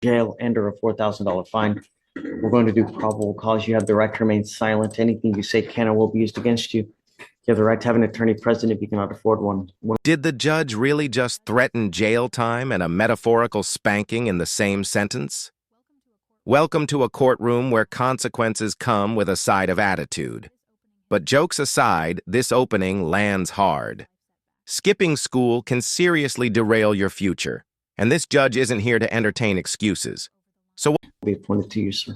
jail and/or a $4,000 fine. We're going to do probable cause. You have the right to remain silent. Anything you say can or will be used against you. You have the right to have an attorney present if you cannot afford one. Did the judge really just threaten jail time and a metaphorical spanking in the same sentence? Welcome to a courtroom where consequences come with a side of attitude. But jokes aside, this opening lands hard. Skipping school can seriously derail your future, and this judge isn't here to entertain excuses. So Be appointed to you, sir.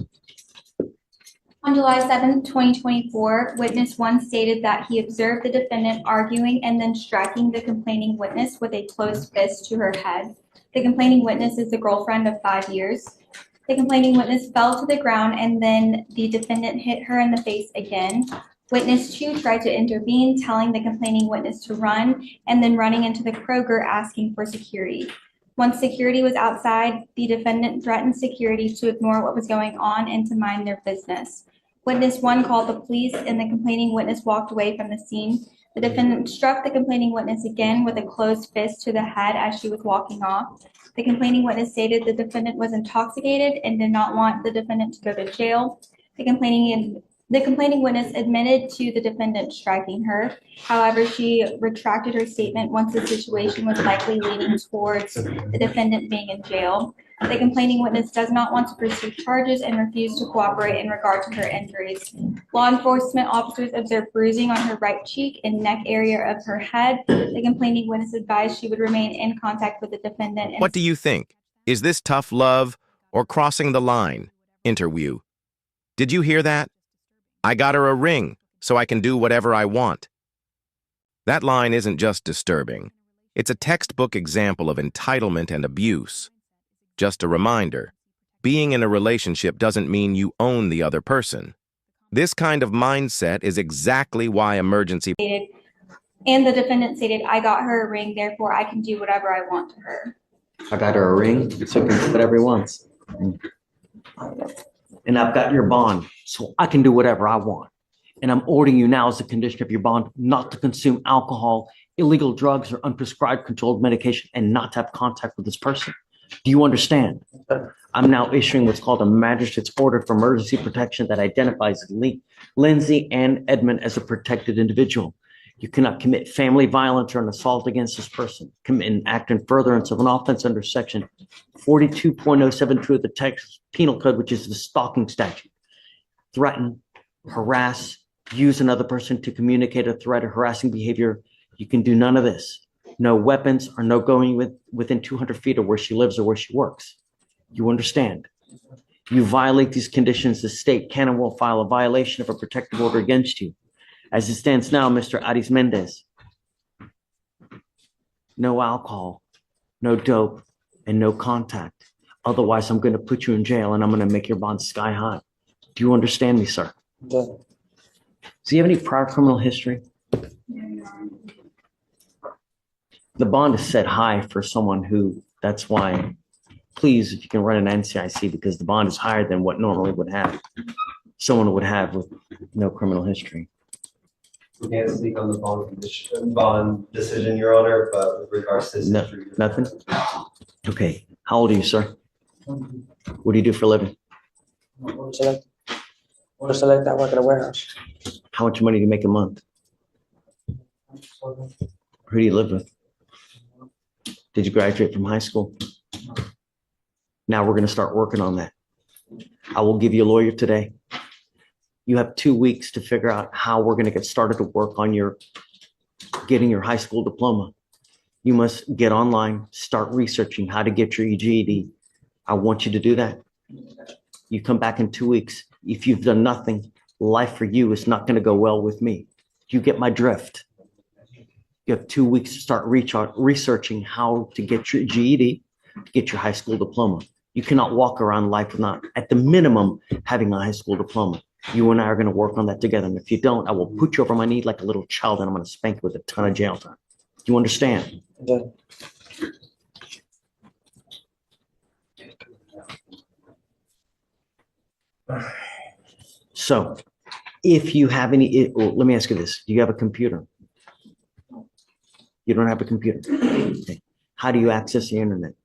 On July 7, 2024, witness 1 stated that he observed the defendant arguing and then striking the complaining witness with a closed fist to her head. The complaining witness is the girlfriend of 5 years. The complaining witness fell to the ground and then the defendant hit her in the face again. Witness 2 tried to intervene, telling the complaining witness to run and then running into the Kroger asking for security. Once security was outside, the defendant threatened security to ignore what was going on and to mind their business. Witness 1 called the police and the complaining witness walked away from the scene. The defendant struck the complaining witness again with a closed fist to the head as she was walking off. The complaining witness stated the defendant was intoxicated and did not want the defendant to go to jail. The complaining witness admitted to the defendant striking her. However, she retracted her statement once the situation was likely leaning towards the defendant being in jail. The complaining witness does not want to pursue charges and refused to cooperate in regard to her injuries. Law enforcement officers observed bruising on her right cheek and neck area of her head. The complaining witness advised she would remain in contact with the defendant. what do you think? Is this tough love or crossing the line? Interview. Did you hear that? I got her a ring, so I can do whatever I want. That line isn't just disturbing. It's a textbook example of entitlement and abuse. Just a reminder, being in a relationship doesn't mean you own the other person. This kind of mindset is exactly why emergency... And the defendant stated, I got her a ring, therefore I can do whatever I want to her. I got her a ring, so he can do whatever he wants. And I've got your bond, so I can do whatever I want. And I'm ordering you now as a condition of your bond not to consume alcohol, illegal drugs, or unprescribed controlled medication, and not to have contact with this person. Do you understand? I'm now issuing what's called a magistrate's order for emergency protection that identifies Lindsay and Edmund as a protected individual. You cannot commit family violence or an assault against this person, commit an act in furtherance of an offense under section 42.072 of the Texas Penal Code, which is the stalking statute. Threaten, harass, use another person to communicate a threat or harassing behavior. You can do none of this. No weapons or no going within 200 feet of where she lives or where she works. You understand? You violate these conditions, the state can and will file a violation of a protective order against you. As it stands now, Mr. Aris Mendez, no alcohol, no dope, and no contact. Otherwise, I'm going to put you in jail and I'm going to make your bond sky high. Do you understand me, sir? Yeah. Do you have any prior criminal history? The bond is set high for someone who, that's why, please, if you can run an NCIC, because the bond is higher than what normally would have, someone would have with no criminal history. We can't speak on the bond decision, Your Honor, but with regards to this No, history. nothing? Okay. How old are you, sir? What do you do for a living? Want to select that work at a warehouse. How much money do you make a month? Who do you live with? Did you graduate from high school? Now we're going to start working on that. I will give you a lawyer today. You have 2 weeks to figure out how we're going to get started to work on getting your high school diploma. You must get online, start researching how to get your GED. I want you to do that. You come back in 2 weeks. If you've done nothing, life for you is not going to go well with me. You get my drift. You have 2 weeks to start researching how to get your GED, to get your high school diploma. You cannot walk around life without, at the minimum, having a high school diploma. You and I are going to work on that together. And if you don't, I will put you over my knee like a little child and I'm going to spank you with a ton of jail time. Do you understand? Yeah. So if you have any, let me ask you this. Do you have a computer? You don't have a computer. Okay. How do you access the internet?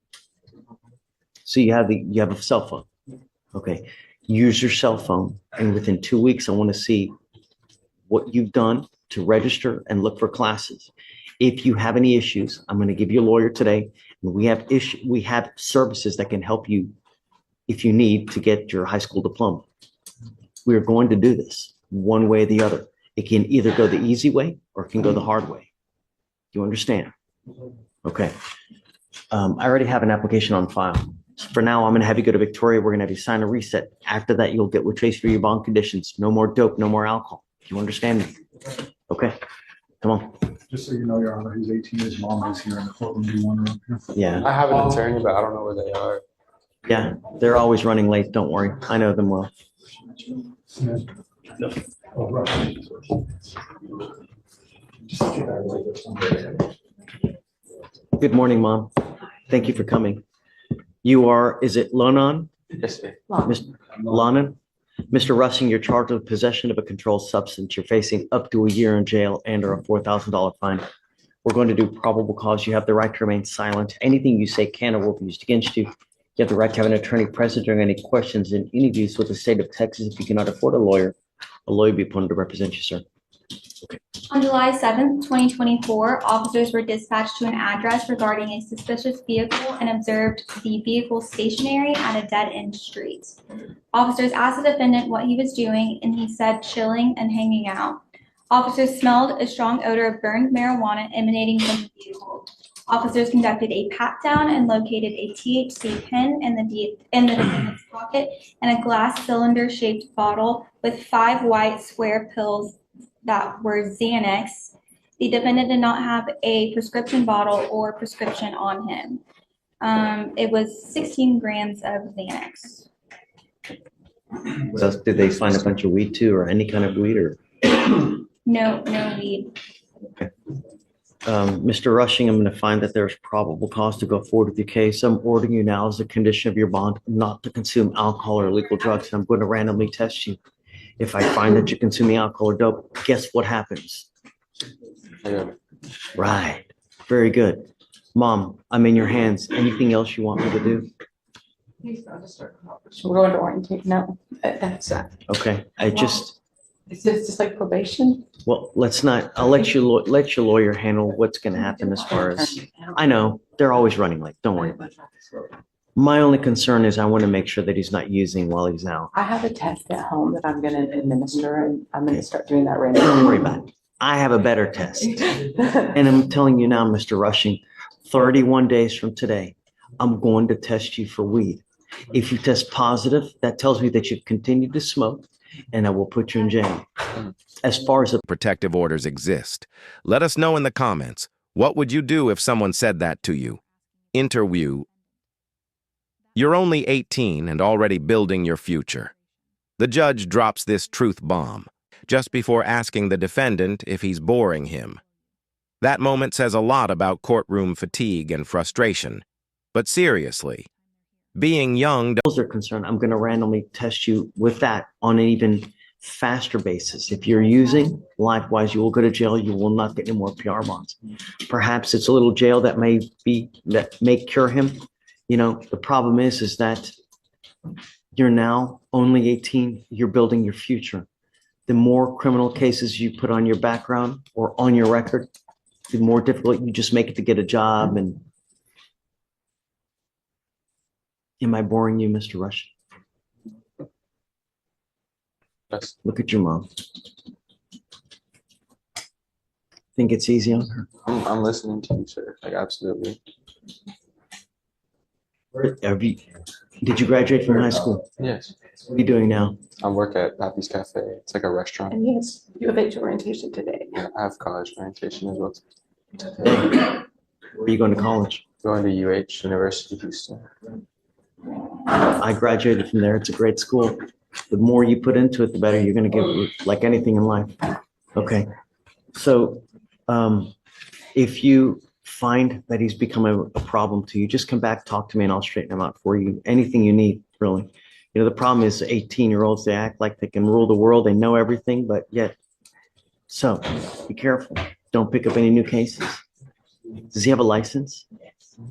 So you have a cell phone. Okay. Use your cell phone, and within 2 weeks, I want to see what you've done to register and look for classes. If you have any issues, I'm going to give you a lawyer today, and we have services that can help you if you need to get your high school diploma. We are going to do this one way or the other. It can either go the easy way or it can go the hard way. Do you understand? Okay. I already have an application on file. So for now, I'm going to have you go to Victoria. We're going to have you sign a reset. After that, you'll get with Trace for your bond conditions. No more dope, no more alcohol. Do you understand me? Okay. Come on. Just so you know, Your Honor, he's 18. His mom is here in the courtroom. Do you want her? Yeah. I have an attorney, but I don't know where they are. Yeah. They're always running late. Don't worry. I know them well. Oh, right. Good morning, Mom. Thank you for coming. You are, is it Lonan? Yes, sir. Lonan? Mr. Russing, you're charged with possession of a controlled substance. You're facing up to a year in jail and or a $4,000 fine. We're going to do probable cause. You have the right to remain silent. Anything you say can or will be used against you. You have the right to have an attorney present during any questions and interviews with the state of Texas. If you cannot afford a lawyer will be appointed to represent you, sir. On July 7th, 2024, officers were dispatched to an address regarding a suspicious vehicle and observed the vehicle stationary at a dead-end street. Officers asked the defendant what he was doing, and he said chilling and hanging out. Officers smelled a strong odor of burned marijuana emanating from the vehicle. Officers conducted a pat-down and located a THC pen in the defendant's pocket and a glass cylinder-shaped bottle with 5 white square pills that were Xanax. The defendant did not have a prescription bottle or prescription on him. It was 16 grams of Xanax. So did they find a bunch of weed too, or any kind of weed, or? No weed. Mr. Rushing, I'm going to find that there's probable cause to go forward with your case. I'm ordering you now as a condition of your bond not to consume alcohol or illegal drugs. I'm going to randomly test you. If I find that you're consuming alcohol or dope, guess what happens? Right. Very good. Mom, I'm in your hands. Anything else you want me to do? We're going to orientate. No, that's Okay. is this just like probation? Well, let's not, I'll let your lawyer handle what's going to happen as far as, I know, they're always running late. Don't worry about it. My only concern is I want to make sure that he's not using while he's out. I have a test at home that I'm going to administer, and I'm going to start doing that right now. Don't worry about it. I have a better test. And I'm telling you now, Mr. Rushing, 31 days from today, I'm going to test you for weed. If you test positive, that tells me that you've continued to smoke, and I will put you in jail. As far as the Protective orders exist. Let us know in the comments. What would you do if someone said that to you? Interview. You're only 18 and already building your future. The judge drops this truth bomb just before asking the defendant if he's boring him. That moment says a lot about courtroom fatigue and frustration. But seriously, being young are concerned, I'm going to randomly test you with that on an even faster basis. If you're using, likewise, you will go to jail. You will not get any more PR bonds. Perhaps it's a little jail that may cure him. You know, the problem is that you're now only 18. You're building your future. The more criminal cases you put on your background or on your record, the more difficult you just make it to get a job. And am I boring you, Mr. Rush? Yes. Look at your mom. Think it's easy on her? I'm listening to you, sir. Like, absolutely. Did you graduate from high school? Yes. What are you doing now? I work at Happy's Cafe. It's like a restaurant. And yes, you have age orientation today. Yeah, I have college orientation as well. Where are you going to college? Going to UH, University of Houston. I graduated from there. It's a great school. The more you put into it, the better you're going to get, like anything in life. Okay. So if you find that he's become a problem to you, just come back, talk to me, and I'll straighten him out for you. Anything you need, really. You know, the problem is 18-year-olds, they act like they can rule the world. They know everything, but yet. So be careful. Don't pick up any new cases. Does he have a license?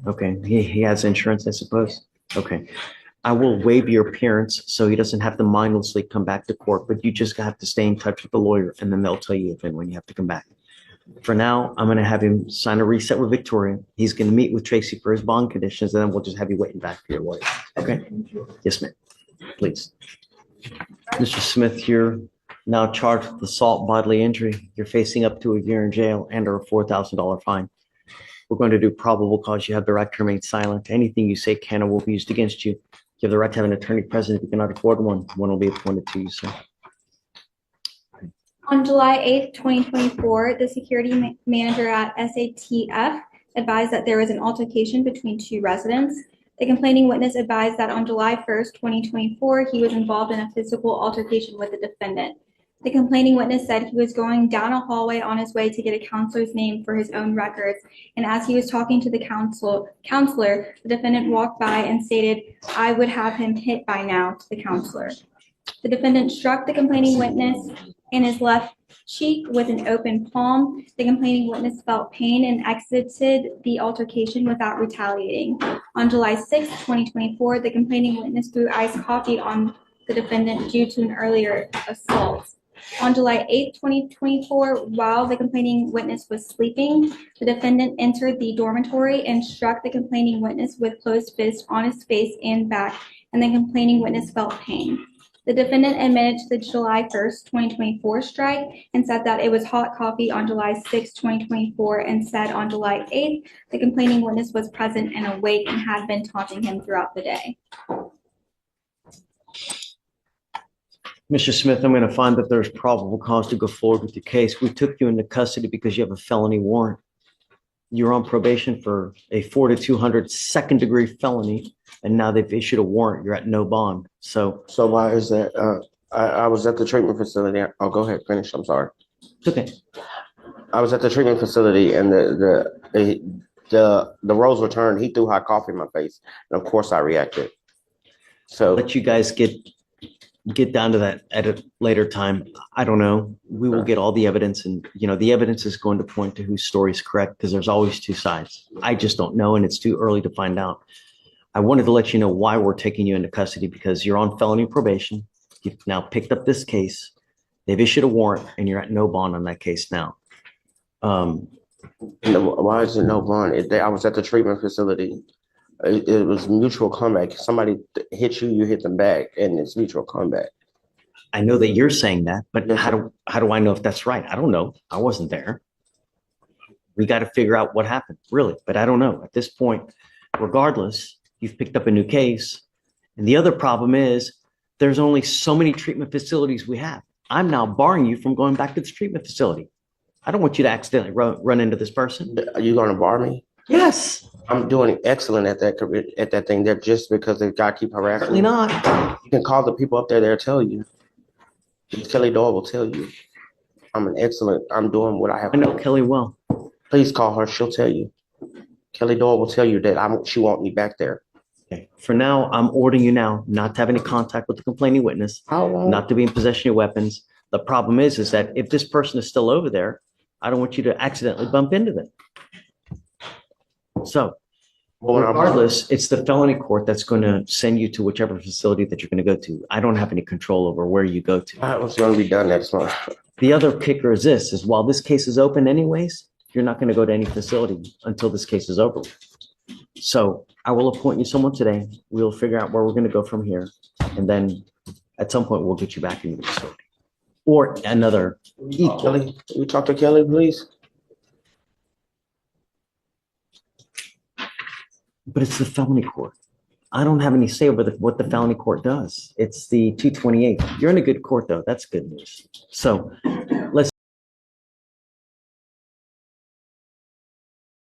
Okay. He has insurance, I suppose. Okay. I will waive your appearance so he doesn't have to mindlessly come back to court, but you just have to stay in touch with the lawyer and then they'll tell you if and when you have to come back. For now, I'm going to have him sign a reset with Victoria. He's going to meet with Tracy for his bond conditions, and then we'll just have you waiting back for your lawyer. Okay? Yes, ma'am. Please. Mr. Smith, you're now charged with assault, bodily injury. You're facing up to a year in jail and or a $4,000 fine. We're going to do probable cause. You have the right to remain silent. Anything you say can or will be used against you. You have the right to have an attorney present. If you cannot afford one, one will be appointed to you, sir. On July 8th, 2024, the security manager at SATF advised that there was an altercation between two residents. The complaining witness advised that on July 1st, 2024, he was involved in a physical altercation with the defendant. The complaining witness said he was going down a hallway on his way to get a counselor's name for his own records, and as he was talking to the counselor, the defendant walked by and stated, "I would have him hit by now," to the counselor. The defendant struck the complaining witness in his left cheek with an open palm. The complaining witness felt pain and exited the altercation without retaliating. On July 6, 2024, the complaining witness threw iced coffee on the defendant due to an earlier assault. On July 8, 2024, while the complaining witness was sleeping, the defendant entered the dormitory and struck the complaining witness with closed fists on his face and back, and the complaining witness felt pain. The defendant admitted to the July 1st, 2024 strike and said that it was hot coffee on July 6, 2024, and said on July 8th, the complaining witness was present and awake and had been taunting him throughout the day. Mr. Smith, I'm going to find that there's probable cause to go forward with your case. We took you into custody because you have a felony warrant. You're on probation for a 4 to 200 second-degree felony, and now they've issued a warrant. You're at no bond. So why is that? I was at the treatment facility. Oh, go ahead, finish. I'm sorry. it's okay. I was at the treatment facility, and the roles were turned. He threw hot coffee in my face, and of course I reacted. So Let you guys get down to that at a later time. I don't know. We will get all the evidence, and the evidence is going to point to whose story is correct because there's always two sides. I just don't know, and it's too early to find out. I wanted to let you know why we're taking you into custody because you're on felony probation. You've now picked up this case. They've issued a warrant, and you're at no bond on that case now. why is it no bond? I was at the treatment facility. It was mutual combat. Somebody hit you, you hit them back, and it's mutual combat. I know that you're saying that, but Yes, how do I know if that's right? I don't know. I wasn't there. We got to figure out what happened, really. But I don't know. At this point, regardless, you've picked up a new case. And the other problem is there's only so many treatment facilities we have. I'm now barring you from going back to this treatment facility. I don't want you to accidentally run into this person. Are you going to bar me? Yes. I'm doing excellent at that thing. There just because the guy keep harassing Certainly me. not. You can call the people up there. They'll tell you. Kelly Doyle will tell you. I'm doing what I have I know to do. Kelly well. Please call her. She'll tell you. Kelly Doyle will tell you that she want me back there. Okay. For now, I'm ordering you now not to have any contact with the complaining witness, How long? not to be in possession of weapons. The problem is that if this person is still over there, I don't want you to accidentally bump into them. So regardless, it's the felony court that's going to send you to whichever facility that you're going to go to. I don't have any control over where you go to. I was going to be done next month. The other kicker is this, while this case is open anyways, you're not going to go to any facility until this case is over. So I will appoint you someone today. We'll figure out where we're going to go from here. And then at some point, we'll get you back into the facility. Or another equal. Kelly, can you talk to Kelly, please? But it's the felony court. I don't have any say over what the felony court does. It's the 228. You're in a good court, though. That's good news. So